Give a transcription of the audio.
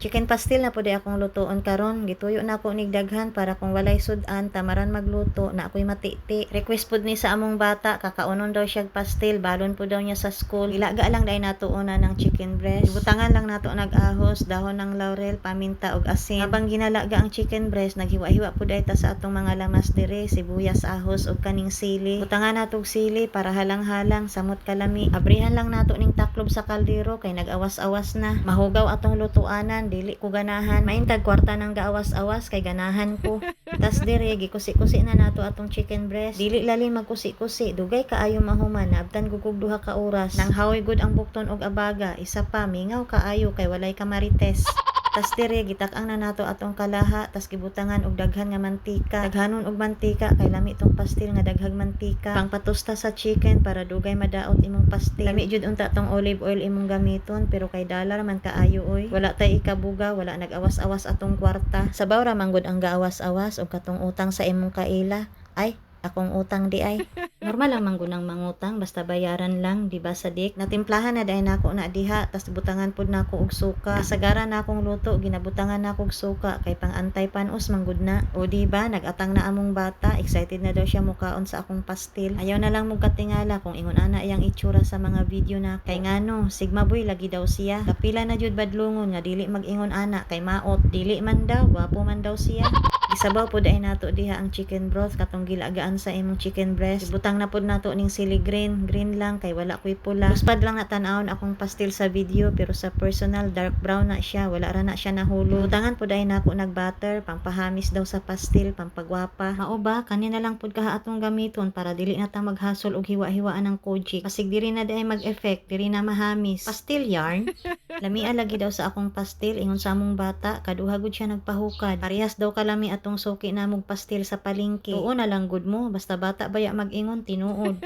Chicken pastil na pud akong lutoon karon. Gituyo na ako nig daghan para kung walay sud-an tamaran magluto na ako'y matiti. Request pud ni sa among bata, kakaunon daw siya pastil, balon pud daw niya sa school. Ilaga lang dai nato una ng chicken breast. Ibutangan lang nato nag-ahos, dahon ng laurel, paminta ug asin. Habang ginalaga ang chicken breast, naghiwa-hiwa pud ay ta sa atong mga lamas dire, sibuyas, ahos ug kaning sili. Butangan nato og sili para halang-halang samot kalami. Abrihan lang nato ning taklob sa kaldero kay nag-awas-awas na. Mahugaw atong lutuanan, dili ko ganahan. Maintag kwarta nang gaawas-awas kay ganahan ko. Tas dire gikusi-kusi na nato atong chicken breast. Dili lalim magkusi-kusi, dugay kaayo mahuman, naabtan gugug duha ka oras. Nang hawoy gud ang bukton og abaga, isa pa mingaw kaayo kay walay kamarites. Tas dire gitak-ang na nato atong kalaha, tas gibutangan og daghan nga mantika. Daghanon og mantika kay lami tong pastil nga daghag mantika. Pangpatusta sa chicken para dugay madaot imong pastil. Lami jud unta tong olive oil imong gamiton pero kay dollar man kaayo oy. Wala tay ikabuga, wala nag-awas-awas atong kwarta. Sabaw ra man gud ang gaawas-awas og katong utang sa imong kaila. Ay, akong utang di ay. Normal lang man gunang mangutang basta bayaran lang, di ba sadik? Natimplahan na dahil nako na diha, tas butangan pud nako og suka. Kasagaran na akong luto, ginabutangan nako og suka kay pang-antay panos manggud na. O di ba, nagatang na among bata, excited na daw siya mukaon sa akong pastil. Ayaw na lang mo katingala kung ingon ana iyang itsura sa mga video na. Kay ngano, sigma boy lagi daw siya. Kapila na jud badlungon nga dili mag-ingon ana kay maot, dili man daw, wapo man daw siya. Gisabaw pud ay nato diha ang chicken broth katong gilagaan sa imong chicken breast. Ibutang na pud nato ning sili green lang kay wala koy pula. Uspad lang natan-awon akong pastil sa video pero sa personal dark brown na siya, wala ra na siya nahulog. Butangan pud ay nako nag-butter, pampahamis daw sa pastil, pampagwapa. Mao ba kanina lang pud kaha atong gamiton para dili na ta maghasol og hiwa-hiwaan ng kojik. Pasig diri na day mag-effect, diri na mahamis. Pastil yarn. Lamia lagi daw sa akong pastil ingon sa among bata, kaduha gud siya nagpahukad. Parehas daw kalami atong suki namog pastil sa palengke. Tuo na lang gud mo, basta bata baya mag-ingon tinuod.